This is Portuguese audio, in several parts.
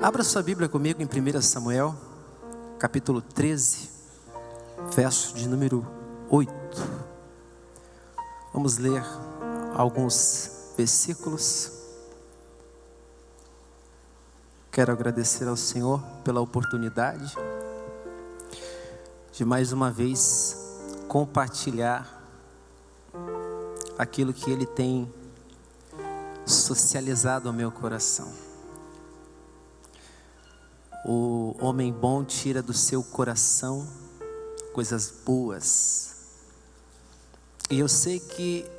Abra sua Bíblia comigo em 1 Samuel, capítulo 13, verso de número 8. Vamos ler alguns versículos. Quero agradecer ao Senhor pela oportunidade de mais uma vez compartilhar aquilo que Ele tem socializado ao meu coração. O homem bom tira do seu coração coisas boas. E eu sei que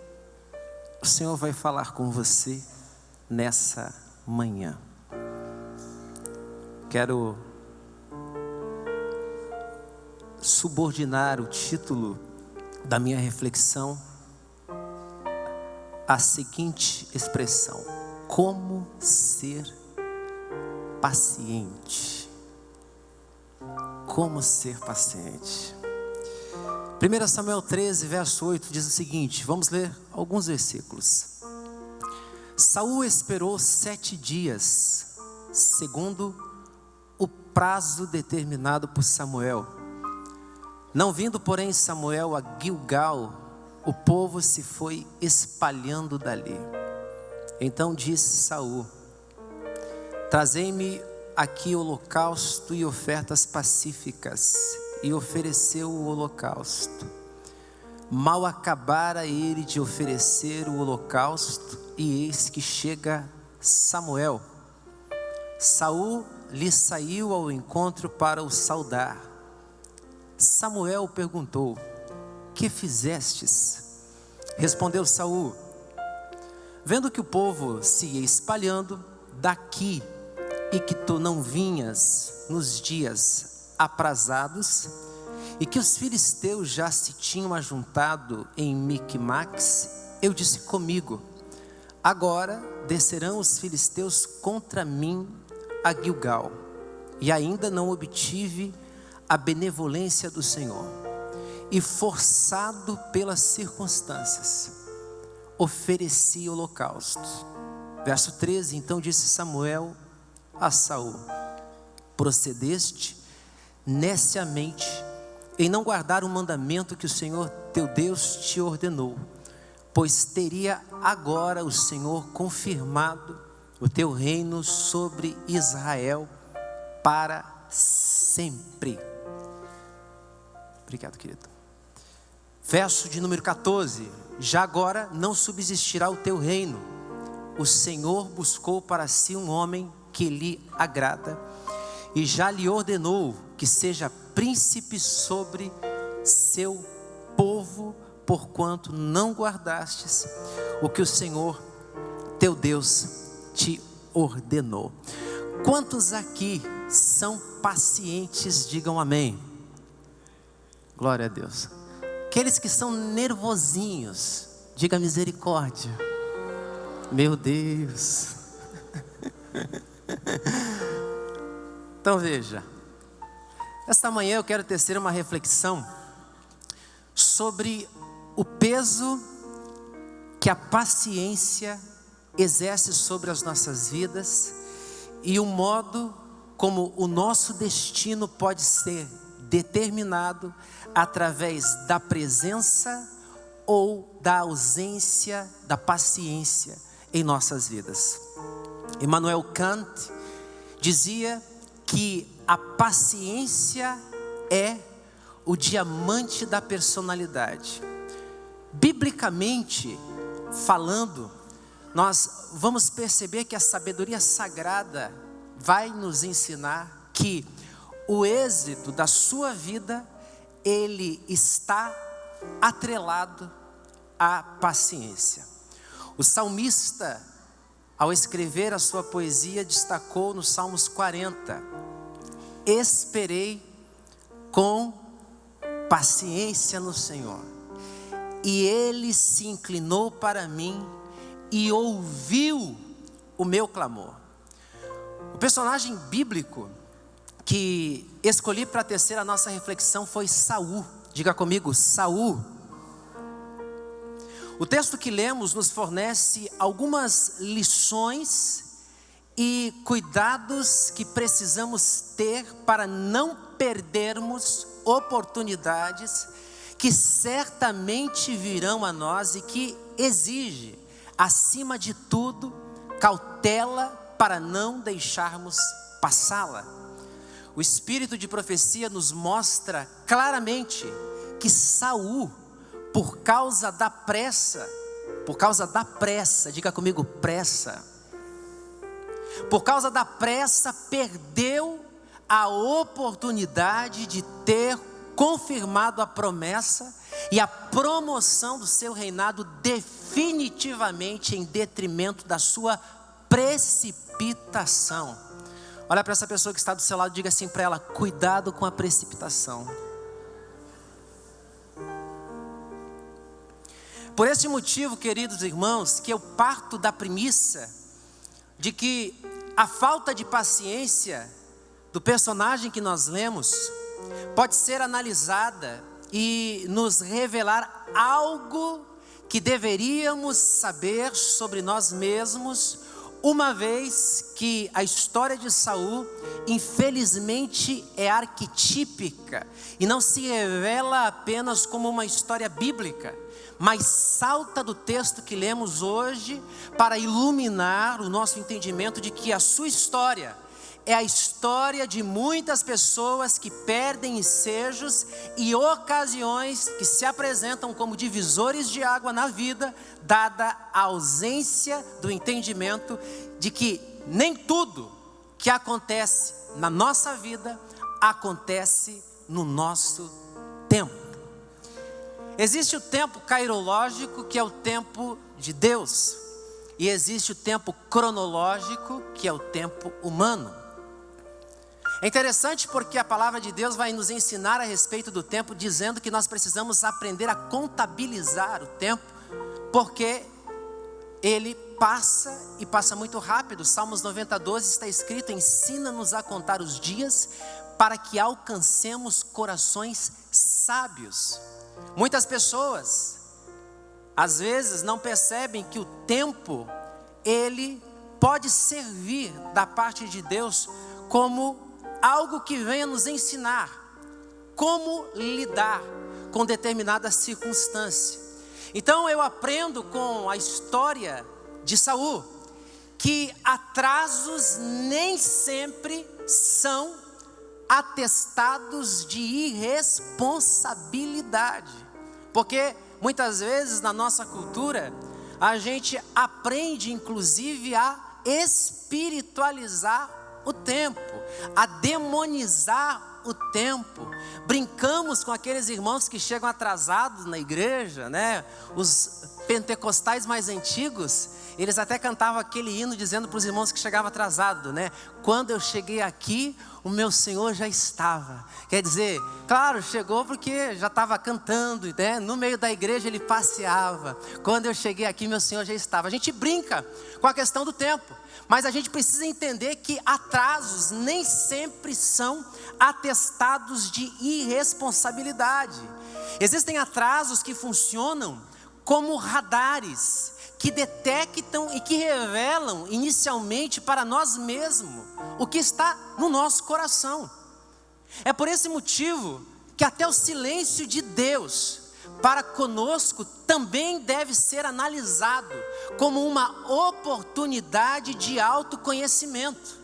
o Senhor vai falar com você nessa manhã. Quero subordinar o título da minha reflexão à seguinte expressão: como ser paciente. Como ser paciente. 1 Samuel 13, verso 8 diz o seguinte, vamos ler alguns versículos. Saul esperou 7 dias, segundo o prazo determinado por Samuel. Não vindo, porém, Samuel a Gilgal, o povo se foi espalhando dali. Então disse Saul: trazei-me aqui holocausto e ofertas pacíficas. E ofereceu o holocausto. Mal acabara ele de oferecer o holocausto, e eis que chega Samuel. Saul lhe saiu ao encontro para o saudar. Samuel perguntou: que fizestes? Respondeu Saul: vendo que o povo se ia espalhando daqui, e que tu não vinhas nos dias aprazados, e que os filisteus já se tinham ajuntado em Miqumax, eu disse comigo: agora descerão os filisteus contra mim a Gilgal, e ainda não obtive a benevolência do Senhor, e forçado pelas circunstâncias, ofereci holocausto. Verso 13, então disse Samuel a Saul: procedeste neciamente em não guardar o mandamento que o Senhor teu Deus te ordenou, pois teria agora o Senhor confirmado o teu reino sobre Israel para sempre. Obrigado, querido. Verso de número 14: já agora não subsistirá o teu reino. O Senhor buscou para si um homem que lhe agrada, e já lhe ordenou que seja príncipe sobre seu povo, porquanto não guardastes o que o Senhor teu Deus te ordenou. Quantos aqui são pacientes, digam amém. Glória a Deus. Aqueles que são nervosinhos, diga misericórdia. Meu Deus. Então veja, esta manhã eu quero tecer uma reflexão sobre o peso que a paciência exerce sobre as nossas vidas e o modo como o nosso destino pode ser determinado através da presença ou da ausência da paciência em nossas vidas. Immanuel Kant dizia que a paciência é o diamante da personalidade. Biblicamente falando, nós vamos perceber que a sabedoria sagrada vai nos ensinar que o êxito da sua vida, ele está atrelado à paciência. O salmista, ao escrever a sua poesia, destacou no Salmos 40: esperei com paciência no Senhor, e Ele se inclinou para mim e ouviu o meu clamor. O personagem bíblico que escolhi para tecer a nossa reflexão foi Saul. Diga comigo, Saul. O texto que lemos nos fornece algumas lições e cuidados que precisamos ter para não perdermos oportunidades que certamente virão a nós e que exige, acima de tudo, cautela para não deixarmos passá-la. O espírito de profecia nos mostra claramente que Saul, por causa da pressa, diga comigo, pressa. Por causa da pressa, perdeu a oportunidade de ter confirmado a promessa e a promoção do seu reinado definitivamente em detrimento da sua precipitação. Olha para essa pessoa que está do seu lado e diga assim para ela: cuidado com a precipitação. Por esse motivo, queridos irmãos, que eu parto da premissa de que a falta de paciência do personagem que nós lemos pode ser analisada e nos revelar algo que deveríamos saber sobre nós mesmos, uma vez que a história de Saul, infelizmente, é arquetípica e não se revela apenas como uma história bíblica, mas salta do texto que lemos hoje para iluminar o nosso entendimento de que a sua história é a história de muitas pessoas que perdem ensejos e ocasiões que se apresentam como divisores de água na vida, dada a ausência do entendimento de que nem tudo que acontece na nossa vida acontece no nosso tempo. Existe o tempo cairológico, que é o tempo de Deus, e existe o tempo cronológico, que é o tempo humano. É interessante porque a palavra de Deus vai nos ensinar a respeito do tempo, dizendo que nós precisamos aprender a contabilizar o tempo, porque ele passa e passa muito rápido. Salmos 90:12 está escrito: ensina-nos a contar os dias para que alcancemos corações sábios. Muitas pessoas, às vezes, não percebem que o tempo, ele pode servir da parte de Deus como algo que venha nos ensinar como lidar com determinada circunstância. Então eu aprendo com a história de Saul que atrasos nem sempre são atestados de irresponsabilidade, porque muitas vezes na nossa cultura a gente aprende inclusive a espiritualizar o tempo, a demonizar o tempo. Brincamos com aqueles irmãos que chegam atrasados na igreja, né? Os pentecostais mais antigos, eles até cantavam aquele hino dizendo para os irmãos que chegavam atrasados, né? Quando eu cheguei aqui, o meu Senhor já estava. Quer dizer, claro, chegou porque já estava cantando, né? No meio da igreja ele passeava. Quando eu cheguei aqui, meu Senhor já estava. A gente brinca com a questão do tempo, mas a gente precisa entender que atrasos nem sempre são atestados de irresponsabilidade. Existem atrasos que funcionam como radares, que detectam e que revelam inicialmente para nós mesmos o que está no nosso coração. É por esse motivo que até o silêncio de Deus para conosco também deve ser analisado como uma oportunidade de autoconhecimento.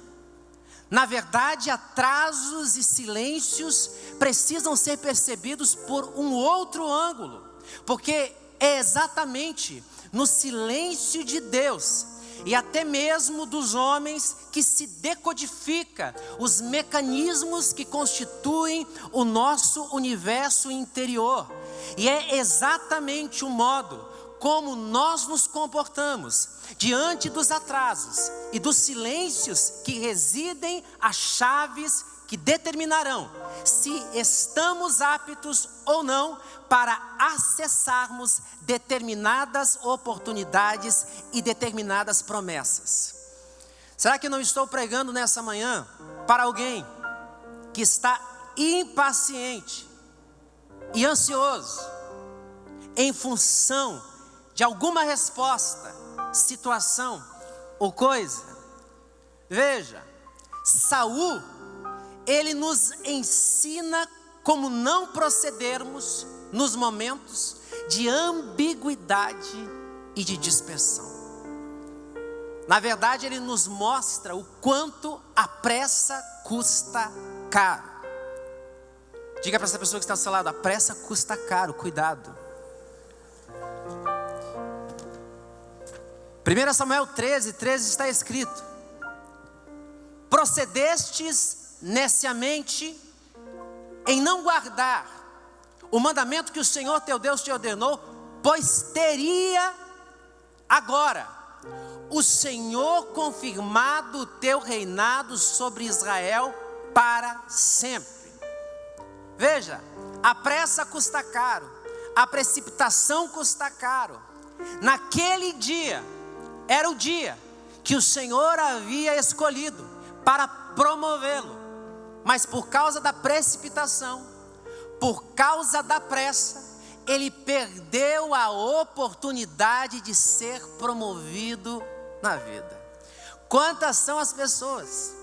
Na verdade, atrasos e silêncios precisam ser percebidos por um outro ângulo, porque é exatamente no silêncio de Deus e até mesmo dos homens que se decodifica os mecanismos que constituem o nosso universo interior. E é exatamente o modo como nós nos comportamos diante dos atrasos e dos silêncios que residem as chaves que determinarão se estamos aptos ou não para acessarmos determinadas oportunidades e determinadas promessas. Será que não estou pregando nessa manhã para alguém que está impaciente e ansioso em função de alguma resposta, situação ou coisa? Veja, Saul, ele nos ensina como não procedermos nos momentos de ambiguidade e de dispersão. Na verdade, ele nos mostra o quanto a pressa custa caro. Diga para essa pessoa que está ao seu lado: a pressa custa caro, cuidado. 1 Samuel 13:13 está escrito: procedestes neciamente em não guardar o mandamento que o Senhor teu Deus te ordenou, pois teria agora o Senhor confirmado o teu reinado sobre Israel para sempre. Veja, a pressa custa caro, a precipitação custa caro. Naquele dia, era o dia que o Senhor havia escolhido para promovê-lo, mas por causa da precipitação, por causa da pressa, ele perdeu a oportunidade de ser promovido na vida. Quantas são as pessoas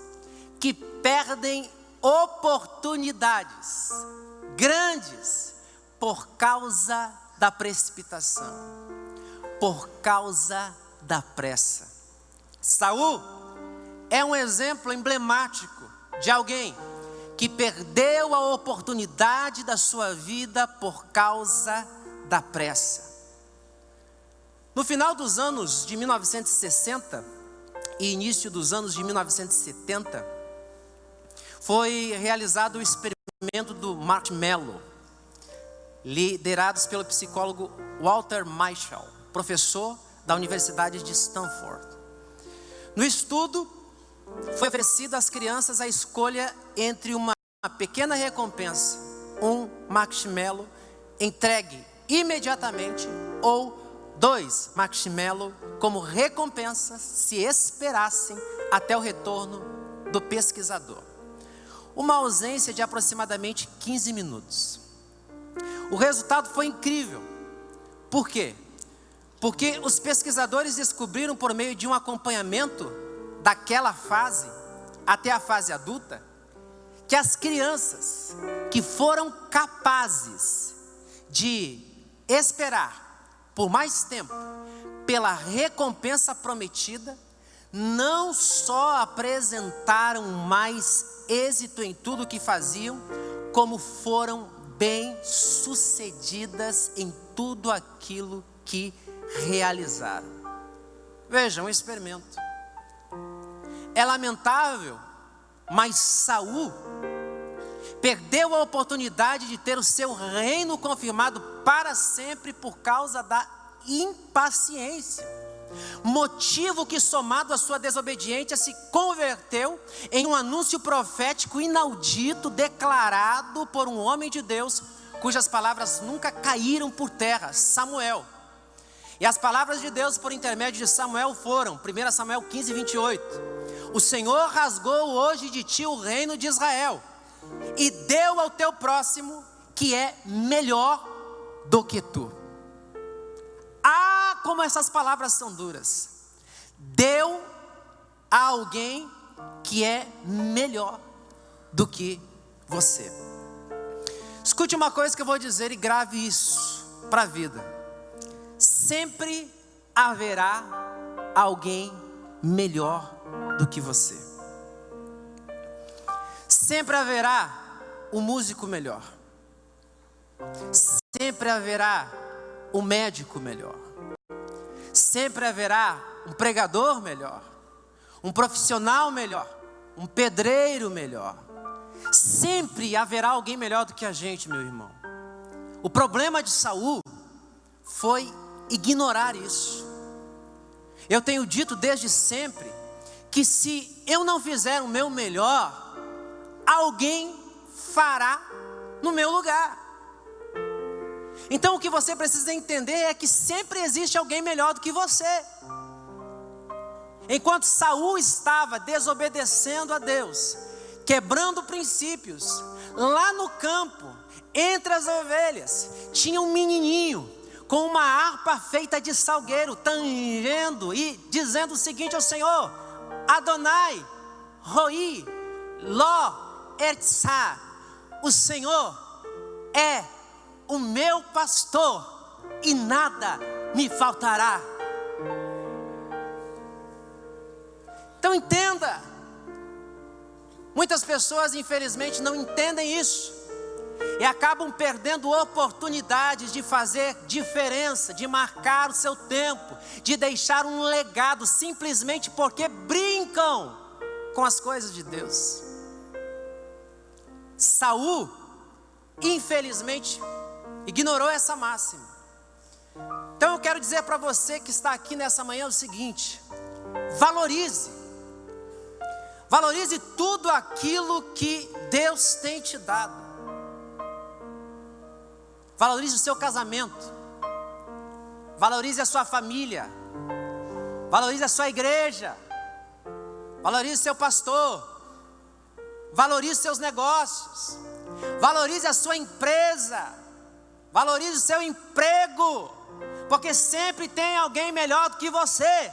que perdem oportunidades grandes por causa da precipitação, por causa da pressa? Saul é um exemplo emblemático de alguém que perdeu a oportunidade da sua vida por causa da pressa. No final dos anos de 1960 e início dos anos de 1970, foi realizado o experimento do marshmallow, liderados pelo psicólogo Walter Mischel, professor da Universidade de Stanford. No estudo, foi oferecida às crianças a escolha entre uma pequena recompensa, um marshmallow entregue imediatamente, ou 2 marshmallows como recompensa se esperassem até o retorno do pesquisador. Uma ausência de aproximadamente 15 minutos. O resultado foi incrível. Por quê? Porque os pesquisadores descobriram, por meio de um acompanhamento daquela fase até a fase adulta, que as crianças que foram capazes de esperar por mais tempo pela recompensa prometida, não só apresentaram mais êxito em tudo o que faziam, como foram bem-sucedidas em tudo aquilo que realizaram. Vejam, um experimento. É lamentável, mas Saul perdeu a oportunidade de ter o seu reino confirmado para sempre por causa da impaciência. Motivo que, somado à sua desobediência, se converteu em um anúncio profético inaudito, declarado por um homem de Deus, cujas palavras nunca caíram por terra, Samuel. E as palavras de Deus por intermédio de Samuel foram, 1 Samuel 15:28. O Senhor rasgou hoje de ti o reino de Israel e deu ao teu próximo, que é melhor do que tu. Ah, como essas palavras são duras. Deu a alguém que é melhor do que você. Escute uma coisa que eu vou dizer e grave isso para a vida. Sempre haverá alguém melhor do que você. Sempre haverá um músico melhor. Sempre haverá um médico melhor. Sempre haverá um pregador melhor, um profissional melhor, um pedreiro melhor. Sempre haverá alguém melhor do que a gente, meu irmão. O problema de Saul foi ignorar isso. Eu tenho dito desde sempre que se eu não fizer o meu melhor, alguém fará no meu lugar. Então o que você precisa entender é que sempre existe alguém melhor do que você. Enquanto Saul estava desobedecendo a Deus, quebrando princípios, lá no campo, entre as ovelhas, tinha um menininho com uma harpa feita de salgueiro, tangendo e dizendo o seguinte ao Senhor: Adonai, Roi, Lo, Ertzá. O Senhor é o meu pastor e nada me faltará. Então entenda, muitas pessoas infelizmente não entendem isso e acabam perdendo oportunidades de fazer diferença, de marcar o seu tempo, de deixar um legado, simplesmente porque brincam com as coisas de Deus. Saul, infelizmente, ignorou essa máxima. Então eu quero dizer para você que está aqui nessa manhã o seguinte: valorize tudo aquilo que Deus tem te dado. Valorize o seu casamento, valorize a sua família, valorize a sua igreja, valorize o seu pastor, valorize seus negócios, valorize a sua empresa, valorize o seu emprego, porque sempre tem alguém melhor do que você.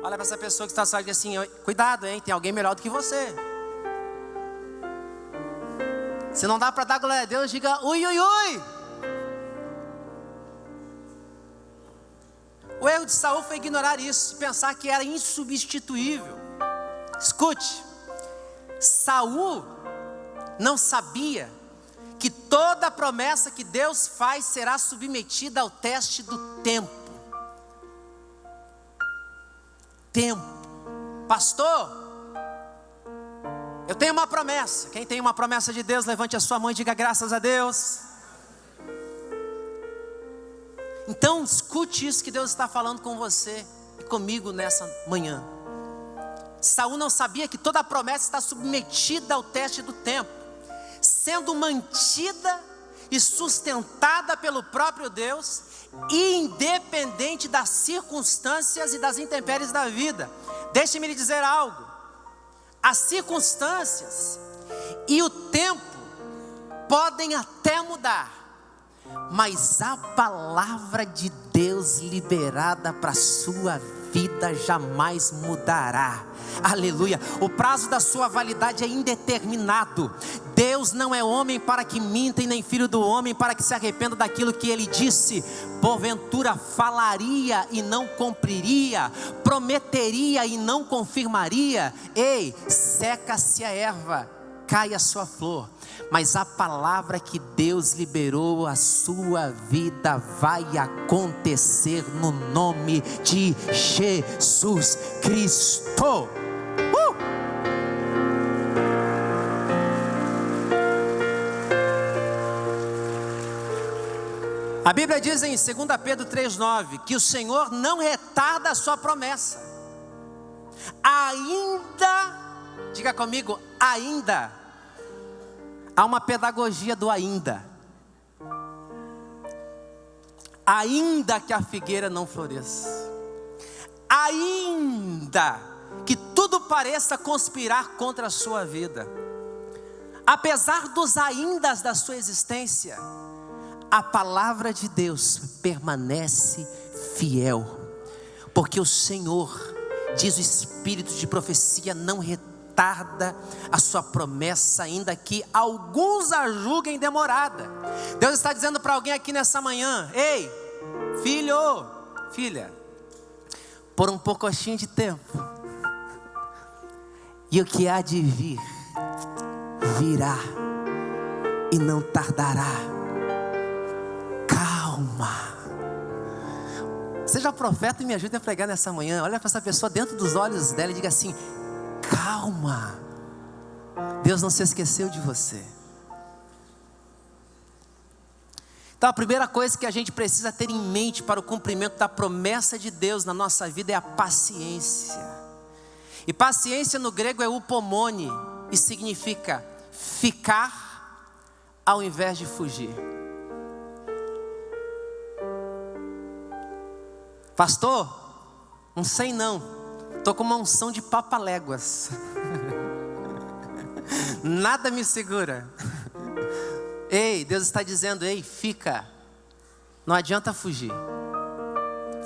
Olha para essa pessoa que está só assim: cuidado, hein? Tem alguém melhor do que você. Se não dá para dar glória a Deus, diga ui, ui, ui. O erro de Saul foi ignorar isso, pensar que era insubstituível. Escute, Saul não sabia que toda promessa que Deus faz será submetida ao teste do tempo. Pastor, eu tenho uma promessa. Quem tem uma promessa de Deus, levante a sua mão e diga graças a Deus. Então escute isso que Deus está falando com você e comigo nessa manhã. Saul não sabia que toda a promessa está submetida ao teste do tempo, sendo mantida e sustentada pelo próprio Deus, independente das circunstâncias e das intempéries da vida. Deixe-me lhe dizer algo: as circunstâncias e o tempo podem até mudar, mas a palavra de Deus liberada para a sua vida jamais mudará. Aleluia. O prazo da sua validade é indeterminado. Deus não é homem para que minta, e nem filho do homem para que se arrependa daquilo que ele disse. Porventura falaria e não cumpriria, prometeria e não confirmaria. Ei, seca-se a erva, cai a sua flor, mas a palavra que Deus liberou a sua vida vai acontecer no nome de Jesus Cristo. A Bíblia diz em 2 Pedro 3,9 que o Senhor não retarda a sua promessa, ainda, diga comigo, ainda. Há uma pedagogia do ainda. Ainda que a figueira não floresça, ainda que tudo pareça conspirar contra a sua vida, apesar dos aindas da sua existência, a palavra de Deus permanece fiel, porque o Senhor, diz o Espírito de profecia, não retarda a sua promessa, ainda que alguns a julguem demorada. Deus está dizendo para alguém aqui nessa manhã: ei, filho, filha, por um pouquinho de tempo, e o que há de vir, virá e não tardará. Calma. Seja profeta e me ajude a pregar nessa manhã. Olha para essa pessoa dentro dos olhos dela e diga assim: calma, Deus não se esqueceu de você. Então a primeira coisa que a gente precisa ter em mente para o cumprimento da promessa de Deus na nossa vida é a paciência. E paciência no grego é upomone, e significa ficar ao invés de fugir. Pastor, não sei não, estou com uma unção de papaléguas. Nada me segura. Ei, Deus está dizendo: ei, fica, não adianta fugir.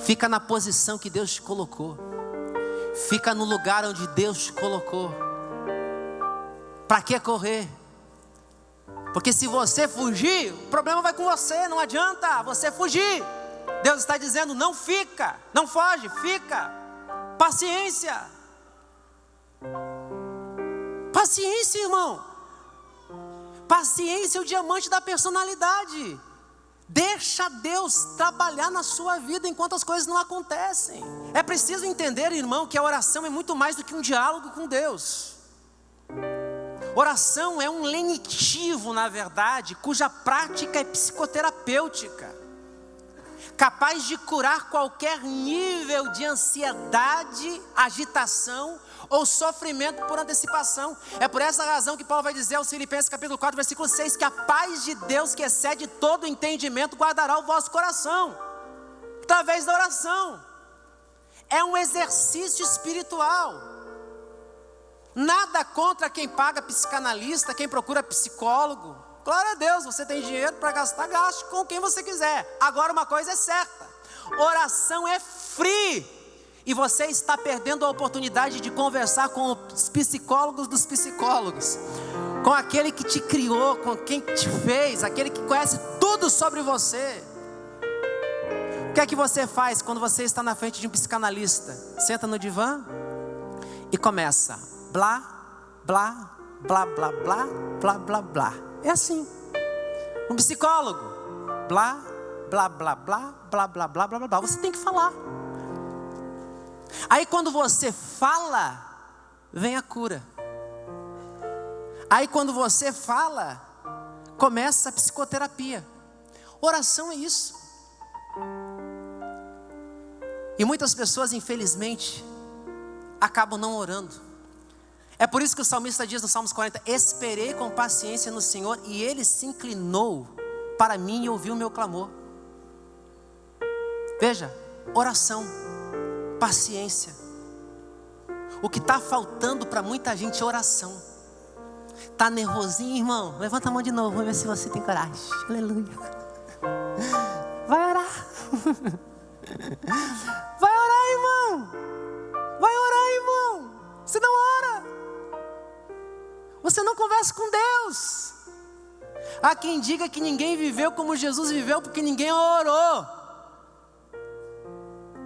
Fica na posição que Deus te colocou. Fica no lugar onde Deus te colocou. Para que correr? Porque se você fugir, o problema vai com você. Não adianta você fugir. Deus está dizendo: não fica, não foge, fica. Paciência. Paciência, irmão. Paciência é o diamante da personalidade. Deixa Deus trabalhar na sua vida enquanto as coisas não acontecem. É preciso entender, irmão, que a oração é muito mais do que um diálogo com Deus. Oração é um lenitivo, na verdade, cuja prática é psicoterapêutica, capaz de curar qualquer nível de ansiedade, agitação ou sofrimento por antecipação. É por essa razão que Paulo vai dizer aos Filipenses capítulo 4, versículo 6, que a paz de Deus, que excede todo entendimento, guardará o vosso coração, através da oração. É um exercício espiritual. Nada contra quem paga psicanalista, quem procura psicólogo. Glória a Deus, você tem dinheiro para gastar, gaste com quem você quiser. Agora uma coisa é certa: oração é free. E você está perdendo a oportunidade de conversar com os psicólogos dos psicólogos, com aquele que te criou, com quem te fez, aquele que conhece tudo sobre você. O que é que você faz quando você está na frente de um psicanalista? Senta no divã e começa: blá, blá, blá, blá, blá, blá, blá, blá. É assim. Um psicólogo: blá, blá, blá, blá, blá, blá, blá, blá, blá. Você tem que falar. Aí quando você fala, vem a cura. Aí quando você fala, começa a psicoterapia. Oração é isso. E muitas pessoas, infelizmente, acabam não orando. É por isso que o salmista diz no Salmos 40: esperei com paciência no Senhor, e Ele se inclinou para mim e ouviu o meu clamor. Veja, oração, paciência. O que está faltando para muita gente é oração. Está nervosinho, irmão? Levanta a mão de novo, vamos ver se você tem coragem. Aleluia. Vai orar. Vai orar, irmão. Vai orar, irmão. Você não ora. Você não conversa com Deus. Há quem diga que ninguém viveu como Jesus viveu, porque ninguém orou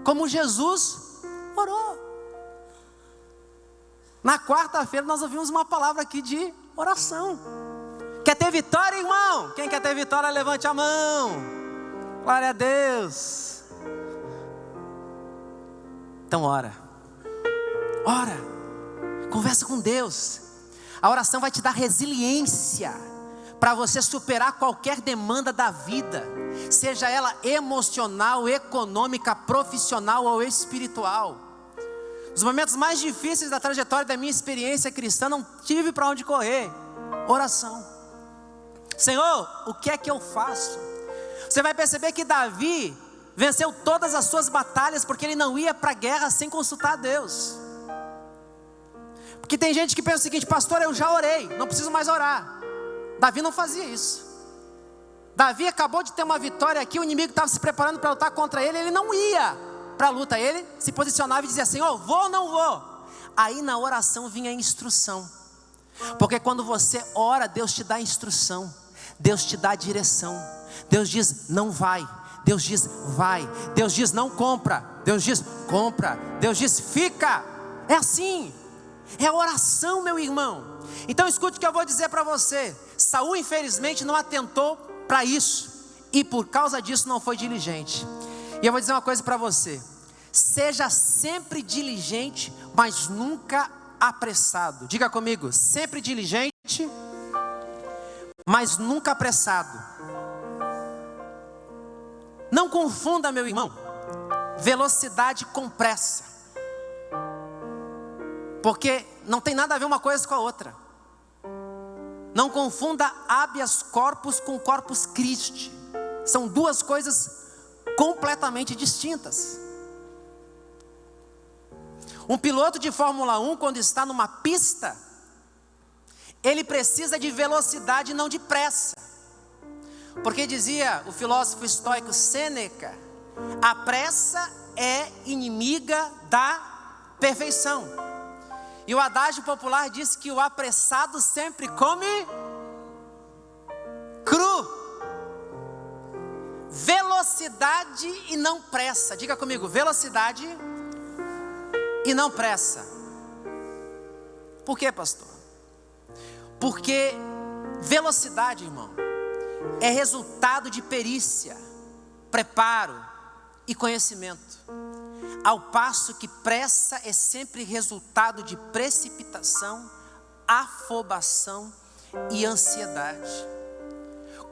como Jesus orou. Na quarta-feira nós ouvimos uma palavra aqui de oração. Quer ter vitória, irmão? Quem quer ter vitória, levante a mão. Glória a Deus. Então ora. Ora. Conversa com Deus. A oração vai te dar resiliência para você superar qualquer demanda da vida, seja ela emocional, econômica, profissional ou espiritual. Os momentos mais difíceis da trajetória da minha experiência cristã, não tive para onde correr. Oração. Senhor, o que é que eu faço? Você vai perceber que Davi venceu todas as suas batalhas porque ele não ia para a guerra sem consultar a Deus. Porque tem gente que pensa o seguinte: pastor, eu já orei, não preciso mais orar. Davi não fazia isso. Davi acabou de ter uma vitória aqui, o inimigo estava se preparando para lutar contra ele, ele não ia para a luta, ele se posicionava e dizia: Senhor, vou ou não vou? Aí na oração vinha a instrução. Porque quando você ora, Deus te dá instrução, Deus te dá direção. Deus diz: não vai. Deus diz: vai. Deus diz: não compra. Deus diz: compra. Deus diz: fica. É assim. É oração, meu irmão. Então escute o que eu vou dizer para você. Saul infelizmente não atentou para isso, e por causa disso não foi diligente. E eu vou dizer uma coisa para você: seja sempre diligente, mas nunca apressado. Diga comigo: sempre diligente, mas nunca apressado. Não confunda, meu irmão, velocidade com pressa, porque não tem nada a ver uma coisa com a outra. Não confunda habeas corpus com corpus Christi. São duas coisas completamente distintas. Um piloto de Fórmula 1, quando está numa pista, ele precisa de velocidade, não de pressa. Porque dizia o filósofo estoico Sêneca: a pressa é inimiga da perfeição. E o adágio popular diz que o apressado sempre come cru. Velocidade e não pressa. Diga comigo, velocidade e não pressa. Por quê, pastor? Porque velocidade, irmão, é resultado de perícia, preparo e conhecimento. Ao passo que pressa é sempre resultado de precipitação, afobação e ansiedade.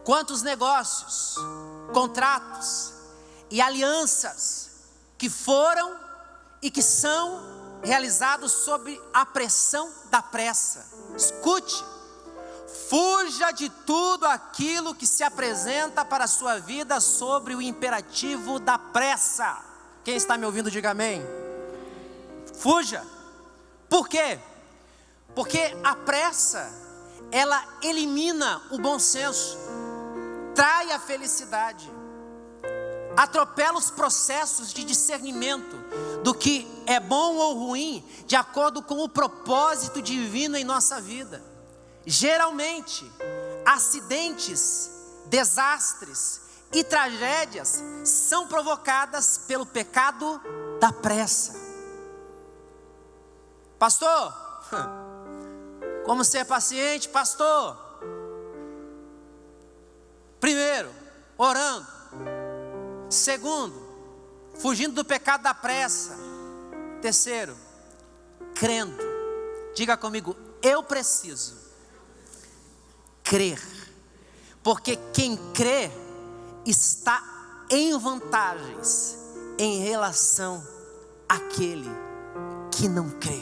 Quantos negócios, contratos e alianças que foram e que são realizados sob a pressão da pressa. Escute, fuja de tudo aquilo que se apresenta para a sua vida sobre o imperativo da pressa. Quem está me ouvindo, diga amém. Fuja. Por quê? Porque a pressa, ela elimina o bom senso, trai a felicidade, atropela os processos de discernimento do que é bom ou ruim, de acordo com o propósito divino em nossa vida. Geralmente, acidentes, desastres e tragédias são provocadas pelo pecado da pressa. Pastor, como ser paciente, pastor? Primeiro, orando. Segundo, fugindo do pecado da pressa. Terceiro, crendo. Diga comigo, eu preciso crer, porque quem crê está em vantagens em relação àquele que não crê.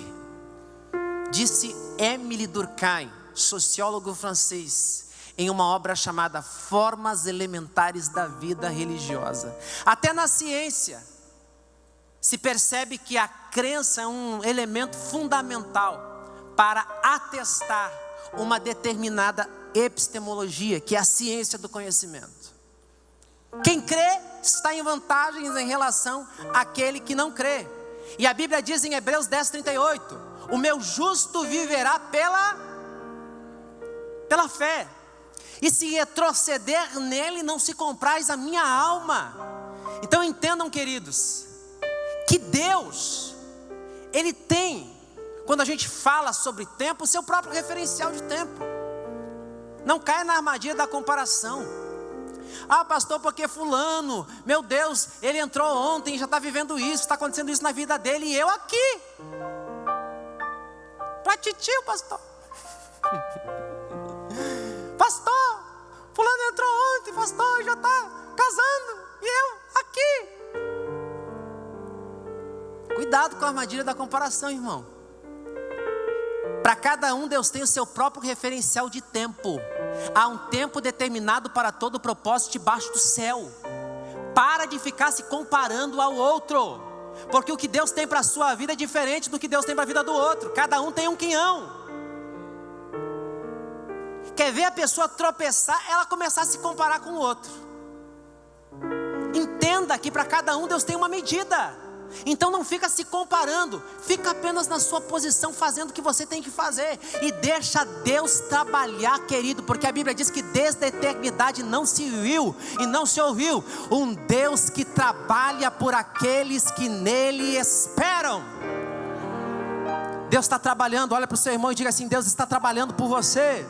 Disse Émile Durkheim, sociólogo francês, em uma obra chamada Formas Elementares da Vida Religiosa. Até na ciência se percebe que a crença é um elemento fundamental para atestar uma determinada epistemologia, que é a ciência do conhecimento. Quem crê está em vantagens em relação àquele que não crê. E a Bíblia diz em Hebreus 10:38, o meu justo viverá pela fé. E se retroceder nele, não se compraz a minha alma. Então entendam, queridos, que Deus, Ele tem, quando a gente fala sobre tempo, o seu próprio referencial de tempo. Não caia na armadilha da comparação. Ah, pastor, porque fulano, meu Deus, ele entrou ontem, já está vivendo isso, está acontecendo isso na vida dele, e eu aqui. Para titio, pastor. Pastor, fulano entrou ontem, pastor, já está casando, e eu aqui. Cuidado com a armadilha da comparação, irmão. Para cada um, Deus tem o seu próprio referencial de tempo. Há um tempo determinado para todo propósito debaixo do céu. Para de ficar se comparando ao outro, porque o que Deus tem para a sua vida é diferente do que Deus tem para a vida do outro. Cada um tem um quinhão. Quer ver a pessoa tropeçar, ela começar a se comparar com o outro. Entenda que para cada um Deus tem uma medida. Então não fica se comparando, fica apenas na sua posição, fazendo o que você tem que fazer. E deixa Deus trabalhar, querido, porque a Bíblia diz que desde a eternidade não se viu e não se ouviu um Deus que trabalha por aqueles que nele esperam. Deus está trabalhando, olha para o seu irmão e diga assim: Deus está trabalhando por você.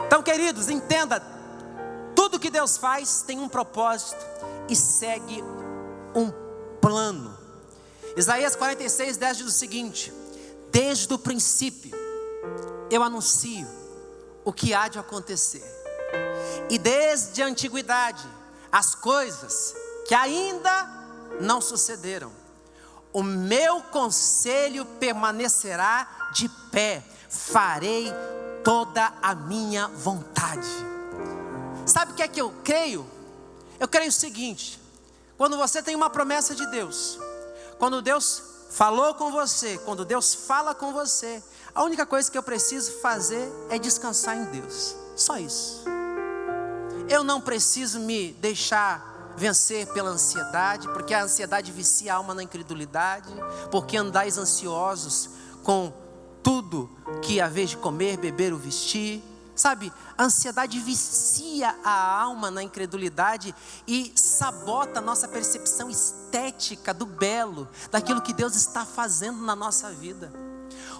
Então, queridos, entenda, tudo que Deus faz tem um propósito e segue um plano. Isaías 46:10 diz o seguinte: desde o princípio eu anuncio o que há de acontecer, e desde a antiguidade as coisas que ainda não sucederam. O meu conselho permanecerá de pé, farei toda a minha vontade. Sabe o que é que eu creio? Eu creio o seguinte: quando você tem uma promessa de Deus, quando Deus falou com você, quando Deus fala com você, a única coisa que eu preciso fazer é descansar em Deus. Só isso. Eu não preciso me deixar vencer pela ansiedade, porque a ansiedade vicia a alma na incredulidade, porque andais ansiosos com tudo que é a vez de comer, beber ou vestir. Sabe, a ansiedade vicia a alma na incredulidade e sabota a nossa percepção estética do belo, daquilo que Deus está fazendo na nossa vida.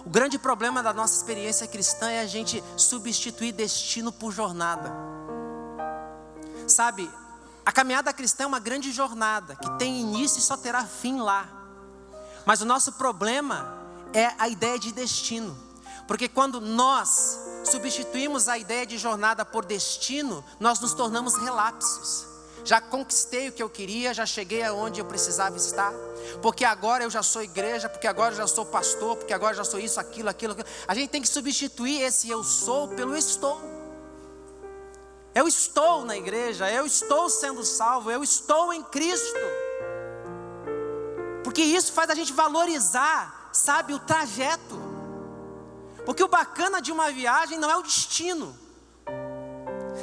O grande problema da nossa experiência cristã é a gente substituir destino por jornada. Sabe, a caminhada cristã é uma grande jornada, que tem início e só terá fim lá. Mas o nosso problema é a ideia de destino. Porque quando nós substituímos a ideia de jornada por destino, nós nos tornamos relapsos. Já conquistei o que eu queria, já cheguei aonde eu precisava estar, porque agora eu já sou igreja, porque agora eu já sou pastor, porque agora eu já sou isso, aquilo. A gente tem que substituir esse eu sou pelo estou. Eu estou na igreja, eu estou sendo salvo, eu estou em Cristo. Porque isso faz a gente valorizar, sabe, o trajeto. Porque o bacana de uma viagem não é o destino,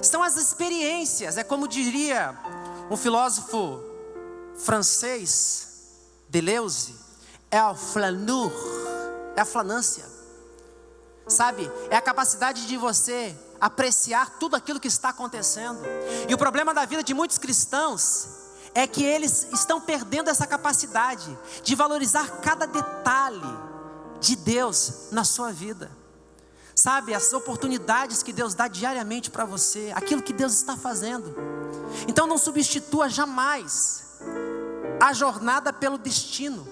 são as experiências. É como diria um filósofo francês, Deleuze, é a flaneur, é a flanância. Sabe, é a capacidade de você apreciar tudo aquilo que está acontecendo. E o problema da vida de muitos cristãos é que eles estão perdendo essa capacidade de valorizar cada detalhe de Deus na sua vida. Sabe, as oportunidades que Deus dá diariamente para você, aquilo que Deus está fazendo. Então não substitua jamais a jornada pelo destino,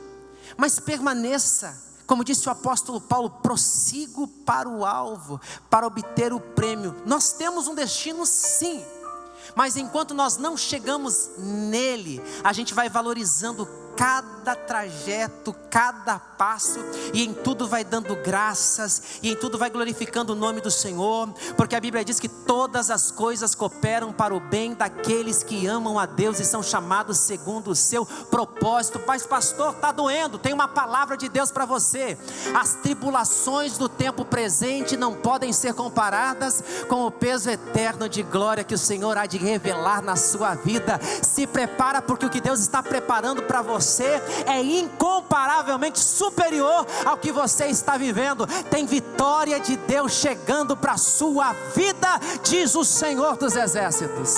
mas permaneça, como disse o apóstolo Paulo, prossigo para o alvo, para obter o prêmio. Nós temos um destino sim, mas enquanto nós não chegamos nele, a gente vai valorizando cada trajeto, cada passo, e em tudo vai dando graças, e em tudo vai glorificando o nome do Senhor, porque a Bíblia diz que todas as coisas cooperam para o bem daqueles que amam a Deus e são chamados segundo o seu propósito. Mas pastor, está doendo. Tem uma palavra de Deus para você: as tribulações do tempo presente não podem ser comparadas com o peso eterno de glória que o Senhor há de revelar na sua vida. Se prepara, porque o que Deus está preparando para você é incomparavelmente superior ao que você está vivendo. Tem vitória de Deus chegando para a sua vida, diz o Senhor dos Exércitos.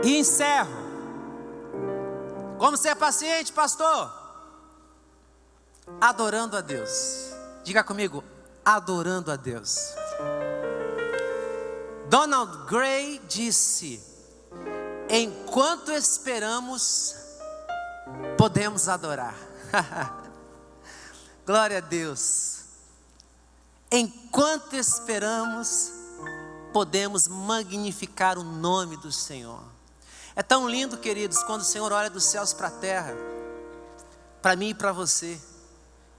E encerro. Como ser paciente, pastor? Adorando a Deus. Diga comigo, adorando a Deus. Donald Gray disse: enquanto esperamos, podemos adorar. Glória a Deus. Enquanto esperamos, podemos magnificar o nome do Senhor. É tão lindo, queridos, quando o Senhor olha dos céus para a terra, para mim e para você,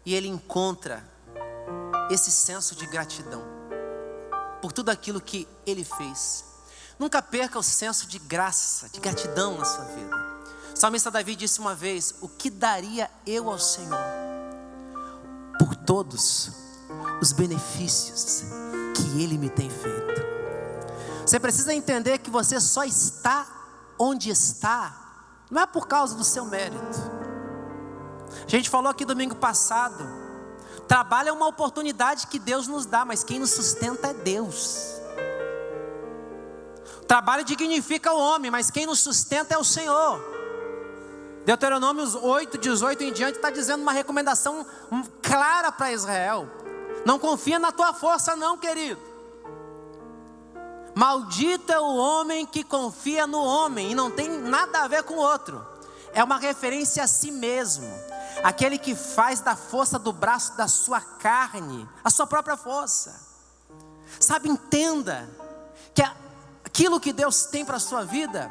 e Ele encontra esse senso de gratidão por tudo aquilo que Ele fez. Nunca perca o senso de graça, de gratidão na sua vida. O salmista Davi disse uma vez: o que daria eu ao Senhor por todos os benefícios que Ele me tem feito? Você precisa entender que você só está onde está, não é por causa do seu mérito. A gente falou aqui domingo passado, trabalho é uma oportunidade que Deus nos dá, mas quem nos sustenta é Deus. Trabalho dignifica o homem, mas quem nos sustenta é o Senhor. Deuteronômio 8:18 em diante está dizendo uma recomendação clara para Israel: não confia na tua força não, querido. Maldito é o homem que confia no homem, e não tem nada a ver com o outro. É uma referência a si mesmo. Aquele que faz da força do braço da sua carne a sua própria força. Sabe, entenda que aquilo que Deus tem para a sua vida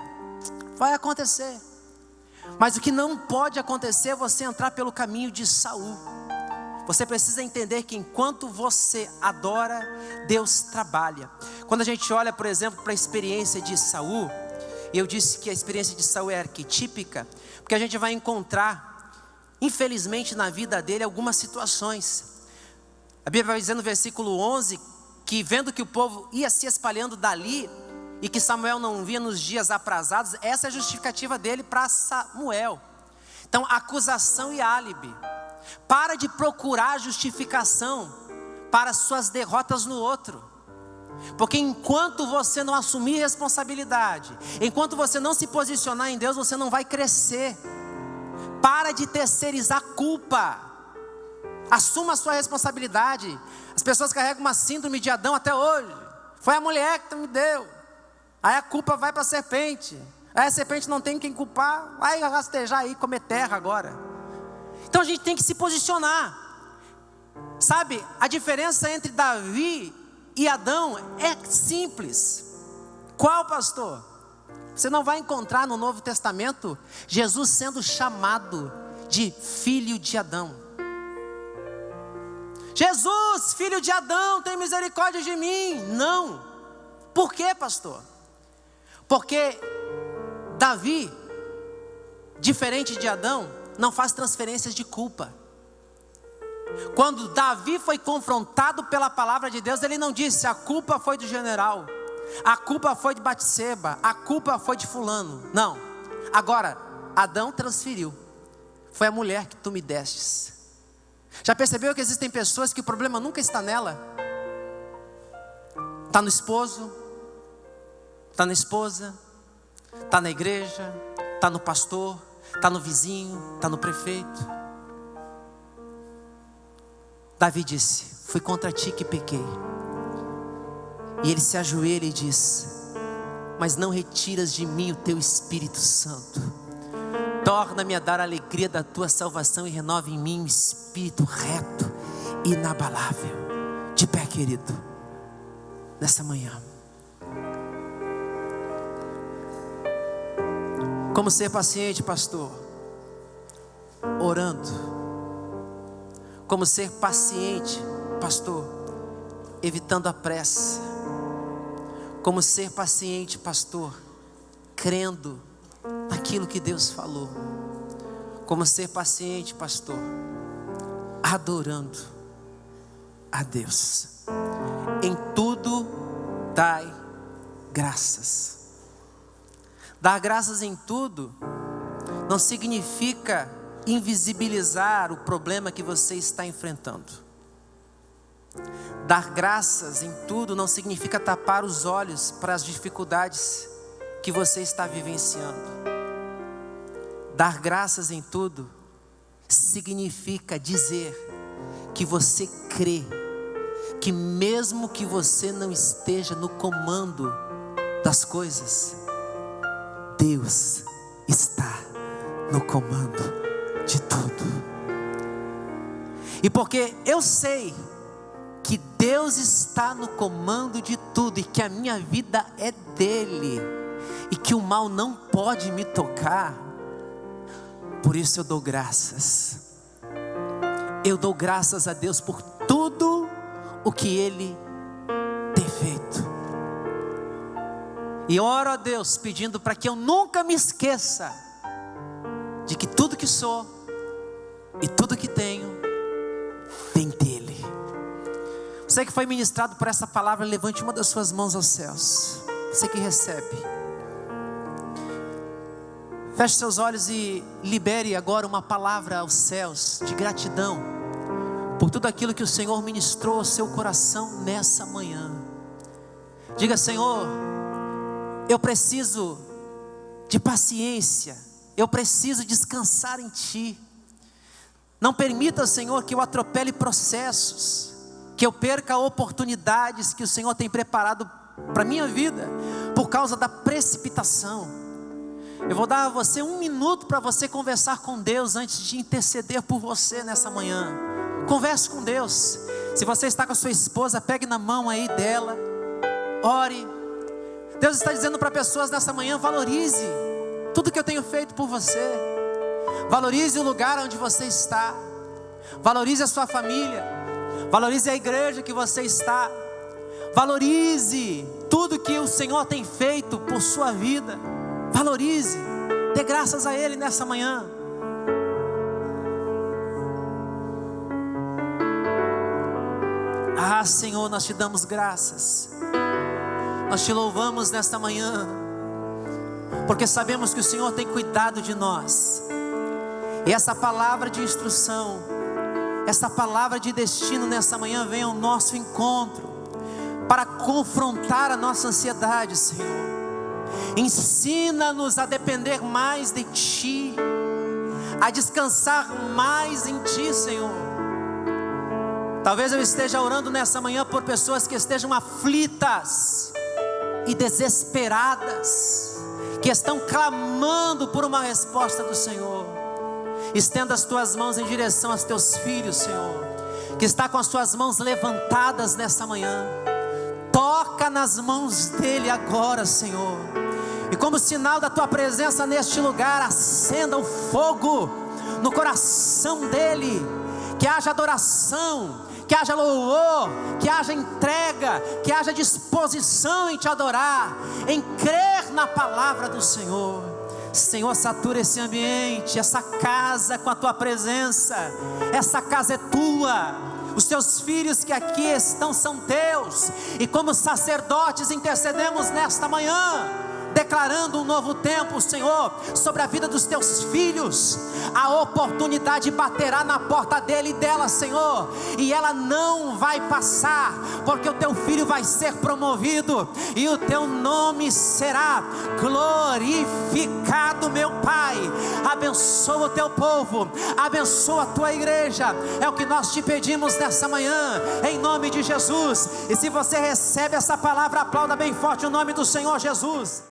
vai acontecer. Mas o que não pode acontecer é você entrar pelo caminho de Saul. Você precisa entender que enquanto você adora, Deus trabalha. Quando a gente olha, por exemplo, para a experiência de Saul, e eu disse que a experiência de Saul é arquetípica, porque a gente vai encontrar, infelizmente, na vida dele algumas situações. A Bíblia vai dizer no versículo 11, que vendo que o povo ia se espalhando dali, e que Samuel não via nos dias aprazados, essa é a justificativa dele para Samuel. Então, acusação e álibi. Para de procurar justificação para suas derrotas no outro. Porque enquanto você não assumir responsabilidade, enquanto você não se posicionar em Deus, você não vai crescer. Para de terceirizar culpa. Assuma a sua responsabilidade. As pessoas carregam uma síndrome de Adão até hoje. Foi a mulher que me deu. Aí a culpa vai para a serpente. Aí a serpente não tem quem culpar. Vai rastejar aí, comer terra agora. Então a gente tem que se posicionar. Sabe, a diferença entre Davi e Adão é simples. Qual, pastor? Você não vai encontrar no Novo Testamento Jesus sendo chamado de filho de Adão. Jesus, filho de Adão, tem misericórdia de mim. Não. Por quê, pastor? Porque Davi, diferente de Adão, não faz transferências de culpa. Quando Davi foi confrontado pela palavra de Deus, ele não disse: a culpa foi do general, a culpa foi de Batseba, a culpa foi de fulano. Não. Agora, Adão transferiu: foi a mulher que tu me destes. Já percebeu que existem pessoas que o problema nunca está nela? Está no esposo, está na esposa, está na igreja, está no pastor, está no vizinho, está no prefeito. Davi disse: fui contra ti que pequei. E ele se ajoelha e diz: mas não retiras de mim o teu Espírito Santo. Torna-me a dar a alegria da tua salvação e renova em mim um espírito reto e inabalável. De pé, querido, nessa manhã. Como ser paciente, pastor? Orando. Como ser paciente, pastor? Evitando a pressa. Como ser paciente, pastor? Crendo naquilo que Deus falou. Como ser paciente, pastor? Adorando a Deus. Em tudo dai graças. Dar graças em tudo não significa invisibilizar o problema que você está enfrentando. Dar graças em tudo não significa tapar os olhos para as dificuldades que você está vivenciando. Dar graças em tudo significa dizer que você crê que mesmo que você não esteja no comando das coisas, Deus está no comando de tudo. E porque eu sei que Deus está no comando de tudo e que a minha vida é dele e que o mal não pode me tocar, por isso eu dou graças. Eu dou graças a Deus por tudo o que Ele tem feito. E oro a Deus pedindo para que eu nunca me esqueça de que tudo que sou e tudo que tenho vem dEle. Você que foi ministrado por essa palavra, levante uma das suas mãos aos céus. Você que recebe, feche seus olhos e libere agora uma palavra aos céus de gratidão por tudo aquilo que o Senhor ministrou ao seu coração nessa manhã. Diga: Senhor, eu preciso de paciência, eu preciso descansar em Ti. Não permita, Senhor, que eu atropele processos, que eu perca oportunidades que o Senhor tem preparado para a minha vida, por causa da precipitação. Eu vou dar a você 1 minuto para você conversar com Deus antes de interceder por você nessa manhã. Converse com Deus. Se você está com a sua esposa, pegue na mão aí dela, ore. Deus está dizendo para pessoas nessa manhã: valorize tudo que eu tenho feito por você. Valorize o lugar onde você está. Valorize a sua família. Valorize a igreja que você está. Valorize tudo que o Senhor tem feito por sua vida. Valorize. Dê graças a Ele nessa manhã. Ah, Senhor, nós te damos graças, nós te louvamos nesta manhã, porque sabemos que o Senhor tem cuidado de nós. E essa palavra de instrução, essa palavra de destino nessa manhã vem ao nosso encontro, para confrontar a nossa ansiedade, Senhor. Ensina-nos a depender mais de Ti, a descansar mais em Ti, Senhor. Talvez eu esteja orando nessa manhã por pessoas que estejam aflitas e desesperadas, que estão clamando por uma resposta do Senhor. Estenda as tuas mãos em direção aos teus filhos, Senhor, que está com as suas mãos levantadas nessa manhã. Toca nas mãos dele agora, Senhor, e como sinal da tua presença neste lugar, acenda o fogo no coração dele, que haja adoração, que haja louvor, que haja entrega, que haja disposição em te adorar, em crer na palavra do Senhor. Senhor, satura esse ambiente, essa casa com a tua presença. Essa casa é tua, os teus filhos que aqui estão são teus, e como sacerdotes intercedemos nesta manhã, declarando um novo tempo, Senhor, sobre a vida dos teus filhos. A oportunidade baterá na porta dele e dela, Senhor, e ela não vai passar, porque o teu filho vai ser promovido, e o teu nome será glorificado, meu Pai. Abençoa o teu povo, abençoa a tua igreja, é o que nós te pedimos nessa manhã, em nome de Jesus. E se você recebe essa palavra, aplauda bem forte o nome do Senhor Jesus.